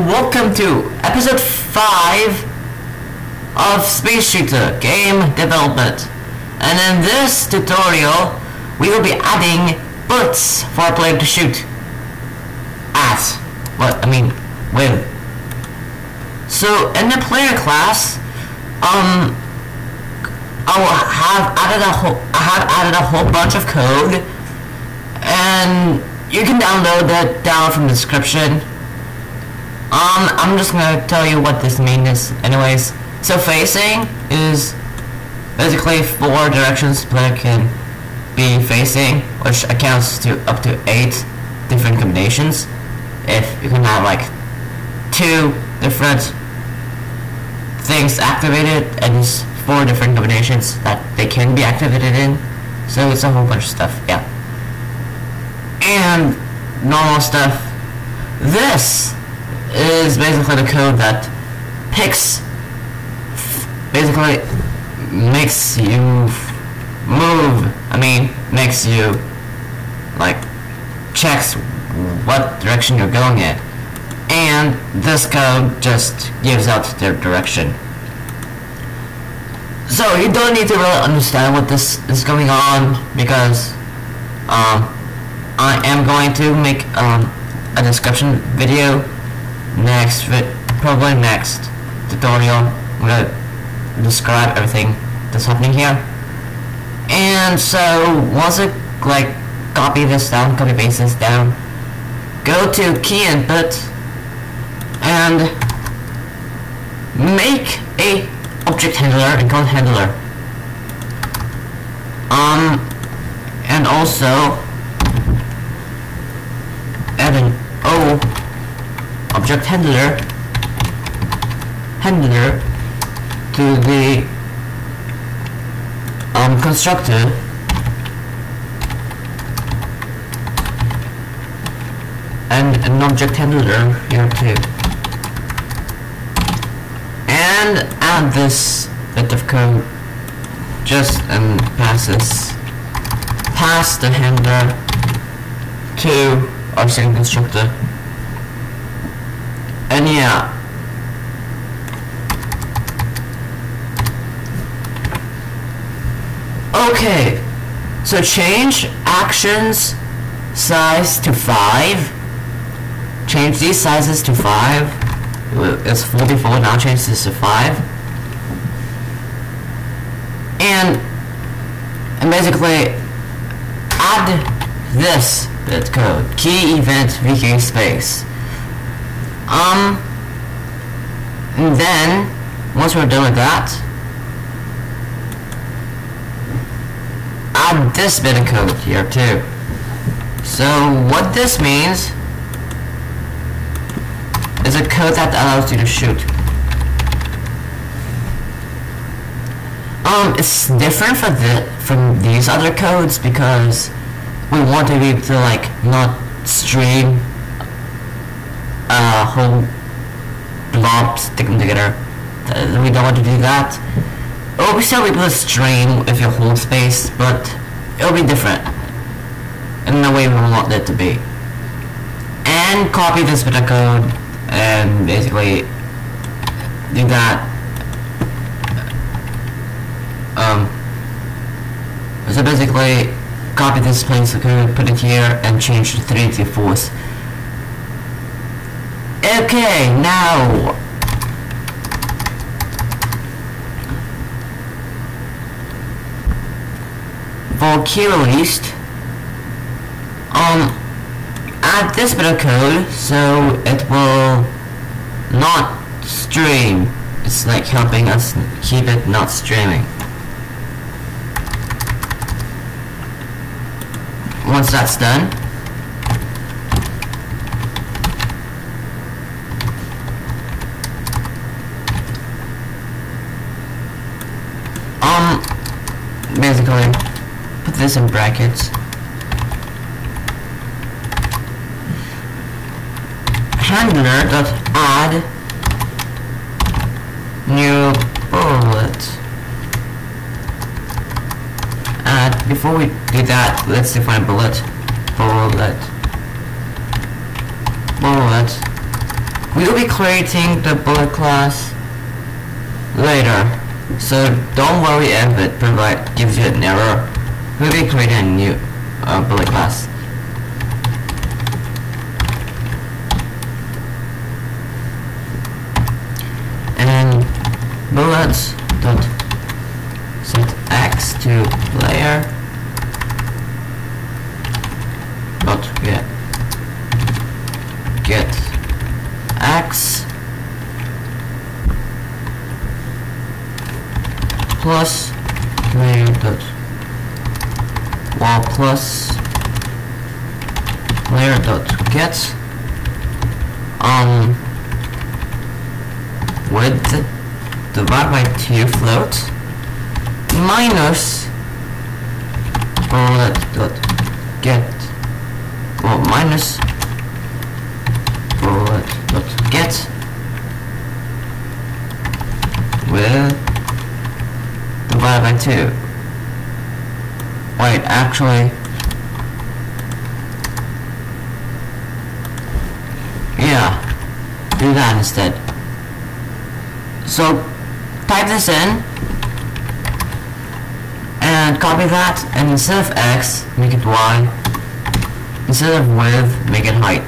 and welcome to episode 5 of SpaceShooter game development. And in this tutorial, we will be adding bullets for a player to shoot at. With. So in the player class, I have added a whole bunch of code, and you can download that down from the description. I'm just gonna tell you what this means anyways. So facing is basically 4 directions the player can be facing, which accounts to up to 8 different combinations. If you can have like 2 different things activated and just 4 different combinations that they can be activated in. So it's a whole bunch of stuff, yeah. And normal stuff. This is basically the code that basically makes you move. Makes you checks what direction you're going in, and this code just gives out their direction. So you don't need to really understand what this is going on, because I am going to make a description video probably next tutorial. I'm gonna describe everything that's happening here. And so once I copy paste this down, go to key input and make a object handler and code handler. And also add an O object handler to the constructor, and an object handler here too, and add this bit of code just pass the handler to our second constructor. And yeah, okay, so change actions size to 5. Change these sizes to 5. It's 4 before, now change this to 5. And basically add this bit code, key event vk space. And then once we're done with that, add this bit of code here too. So what this means is a code that allows you to shoot. It's different from these other codes, because we want to be able to not stream a whole blob, stick them together. We don't want to do that. We'll still be able to stream if you hold space, but it'll be different in the way we want it to be. And copy this bit of code and basically do that. So basically copy this place of code, put it here, and change the 3 to 4s. Okay, now for key released, add this bit of code so it will not stream. It's helping us keep it not streaming. Once that's done, basically put this in brackets. Handler.add new bullet. Before we do that, let's define bullet. we'll be creating the bullet class later, so don't worry if it gives you an error. We'll be creating a new bullet class. And bullets dot set x to player dot get x plus player dot wall plus player dot get width divided by 2 float minus bullet dot get minus bullet dot get with divided by 2. Wait, actually, yeah, do that instead. So type this in and copy that, and instead of x, make it y. Instead of width, make it height.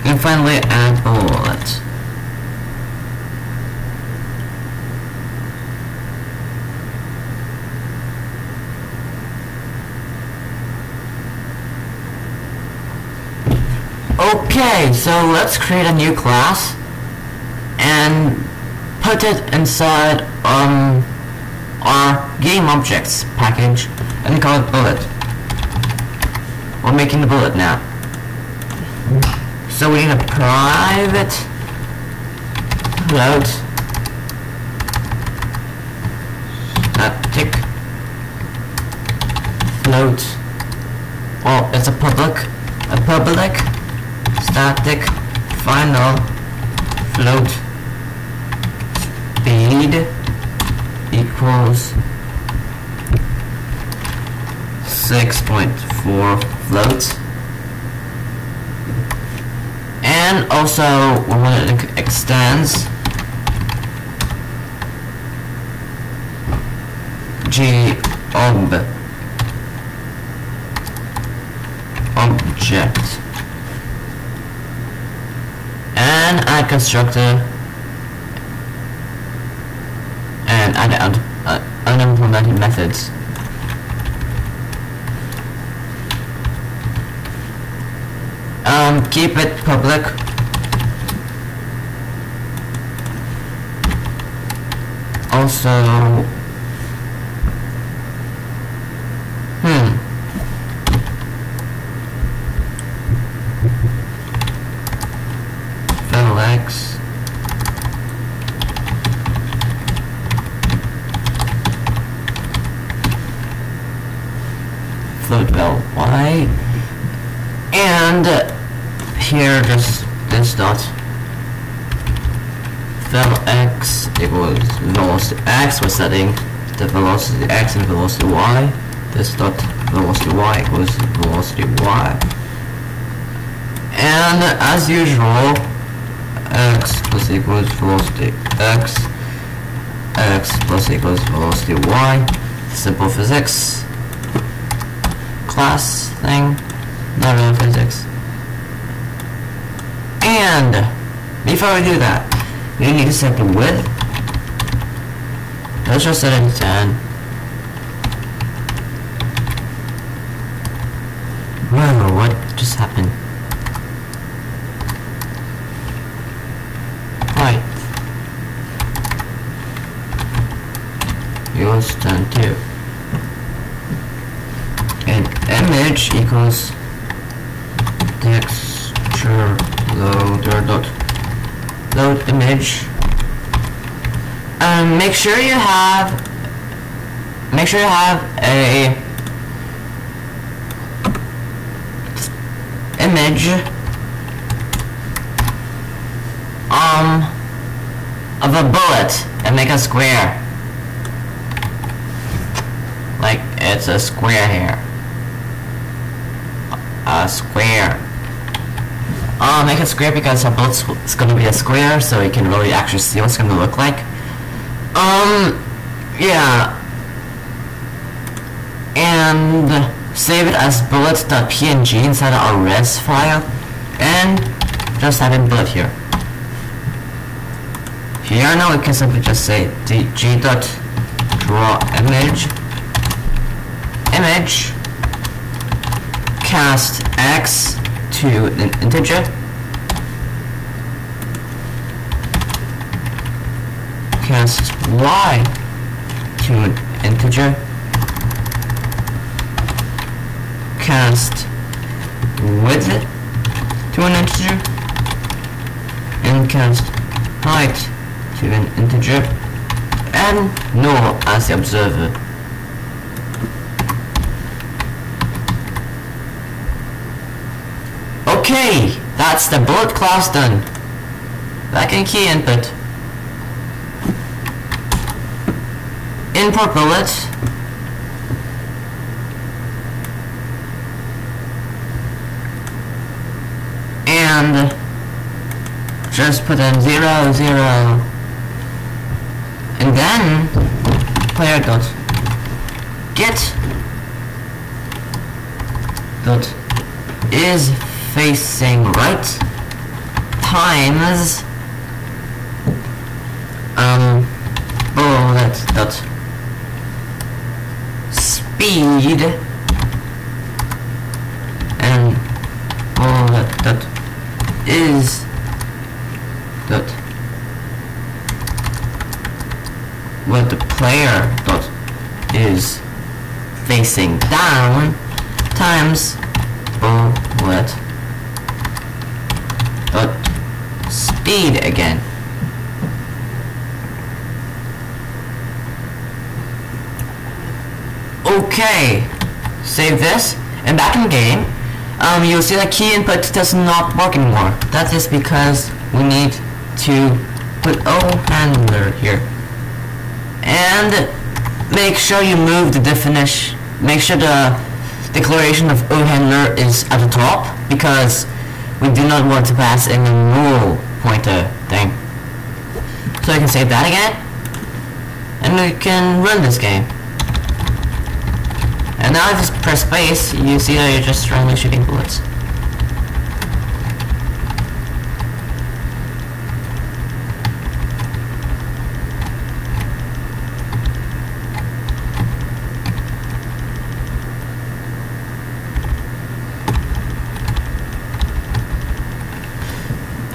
And finally add bullet. Okay, so let's create a new class and put it inside our game objects package and call it bullet. We're making the bullet now. So we need a private float static float. Oh, it's a public static final float speed equals 6.4 floats. And also when it extends object and add constructor and add unimplemented methods. Keep it public. Also, X float val y, and here just this dot val x equals velocity x. We're setting the velocity x and velocity y. This dot velocity y equals velocity y, and as usual, x plus equals velocity x, x plus equals velocity y. Simple physics class thing, not real physics. And before we do that, we need to set the width. Let's just set it to 10. Whoa, what just happened? Right. Equals 10 too. And image equals texture loader dot load image. Make sure you have a image of a bullet and make a square. Like it's a square here. A square. Make it square because a bullet is gonna be a square, so you can really actually see what's gonna look like. Yeah. And save it as bullets.png inside our res file, and just have it bullet here. Here now we can simply just say g.drawImage image cast x to an integer, cast y to an integer, cast width to an integer, and cast height to an integer, and null as the observer. Okay, that's the bullet class done. Back in key input. Import bullet. And just put in 0, 0. And then player dot get dot is facing right times bullet dot speed and bullet dot is dot what the player dot is facing down times bullet dot speed again. Okay, save this, and back in the game, you'll see that key input does not work anymore. That is because we need to put O handler here. And make sure you move the definition, make sure the declaration of O handler is at the top, because we do not want to pass in a null pointer thing. So I can save that again, and we can run this game. And now I just press space, you see that you're just randomly shooting bullets.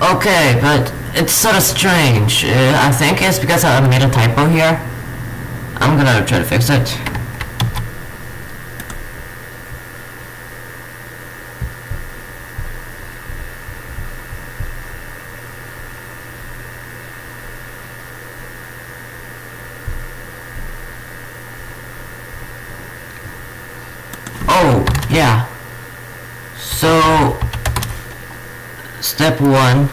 Okay, but it's sort of strange. I think it's because I made a typo here. I'm gonna try to fix it. Oh, yeah. So, step 1,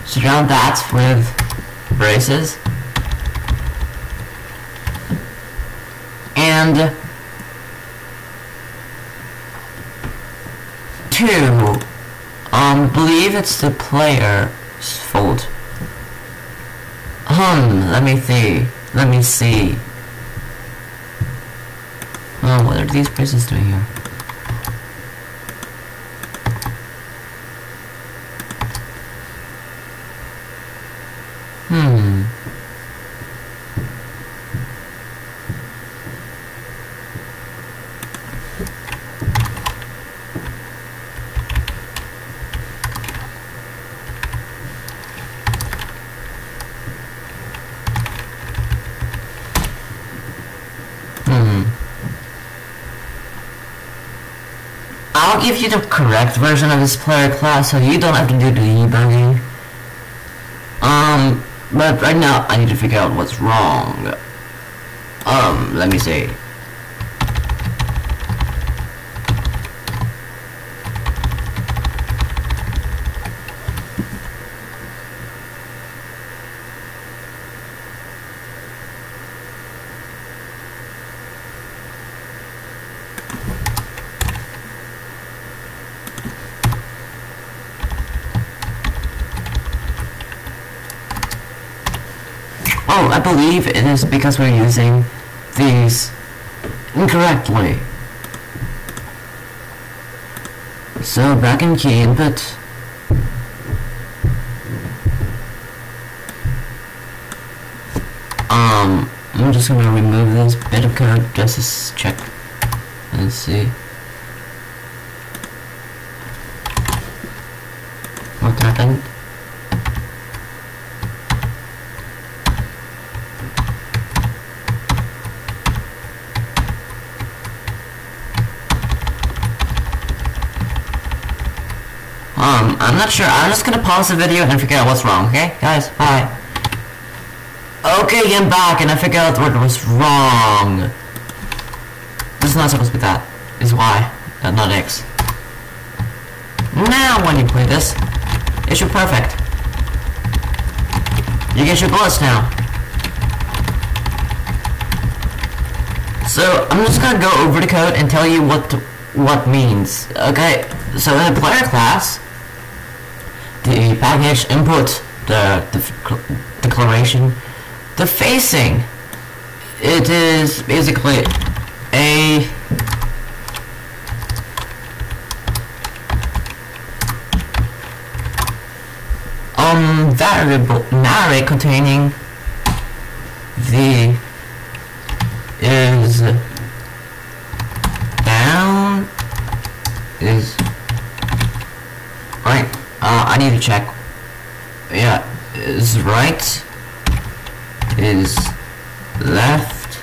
surround that with braces, and 2, believe it's the player's fault. Let me see. Oh, what are these braces doing here? I'll give you the correct version of this player class so you don't have to do the debugging. But right now I need to figure out what's wrong. Let me see. I believe it is because we're using these incorrectly. So back in key input. I'm just gonna remove this bit of code just to check and see what happened. I'm not sure. I'm just gonna pause the video and figure out what's wrong, okay? Guys, bye. Okay, I'm back and I figured out what was wrong. This is not supposed to be that. It's Y, not X. Now when you play this, it's your perfect. You get your bullets now. So I'm just gonna go over the code and tell you what means. Okay, so in the player class, the package input, the declaration, the facing, it is basically a variable array containing the is down is right. I need to check. Yeah, is right, is left,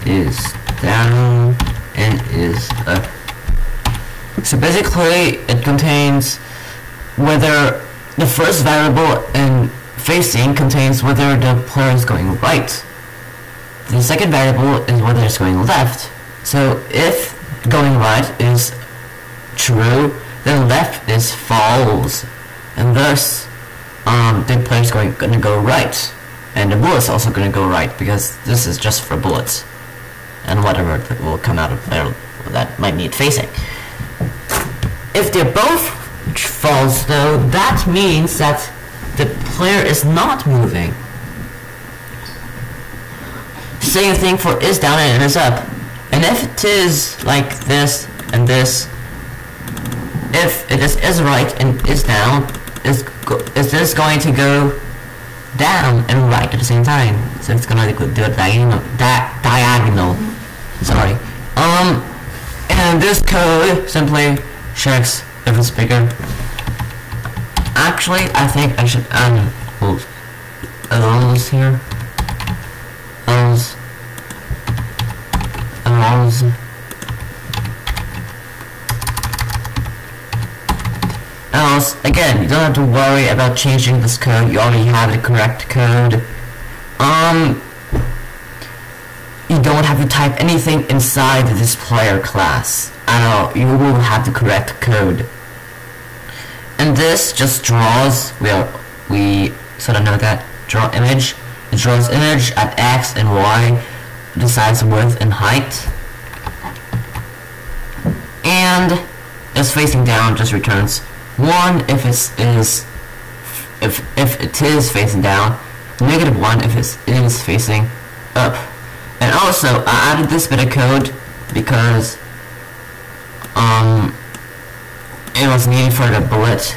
is down, and is up. So basically it contains whether the first variable in facing contains whether the player is going right. The second variable is whether it's going left. So if going right is true, then left is false, and thus the player is gonna go right, and the bullet's also gonna go right because this is just for bullets and whatever that will come out of there that might need facing. If they're both false though, that means that the player is not moving. Same thing for is down and is up. And if it is like this and this, if it is right and is down, is this going to go down and right at the same time? So it's gonna do a diagonal. Sorry. And this code simply checks if it's bigger. Actually, I think I should add those here. Those. Else, again, you don't have to worry about changing this code. You already have the correct code. You don't have to type anything inside this player class at all. You will have the correct code. And this just draws. We sort of know that draw image. It draws image at X and Y, decides width and height, and is facing down just returns 1 if it is facing down, -1 if it is facing up. And also I added this bit of code because it was needed for the bullet.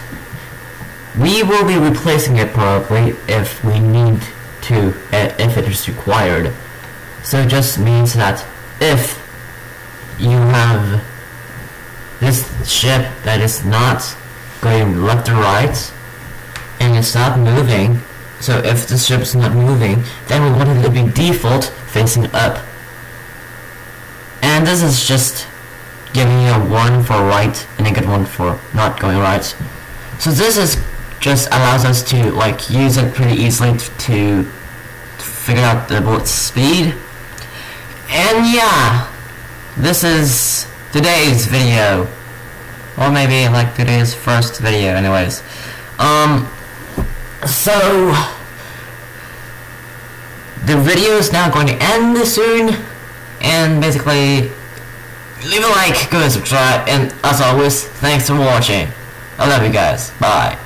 We will be replacing it probably if we need to, if it is required. So it just means that if you have this ship that is not going left or right and it's not moving, so if the ship is not moving, then we want it to be default facing up. And this is just giving you a 1 for right and a good 1 for not going right. So this is just allows us to like use it pretty easily to figure out the bullet's speed. And yeah, this is today's video, or maybe like today's first video anyways. So the video is now going to end soon, and basically leave a like, go and subscribe, and as always, thanks for watching. I love you guys. Bye.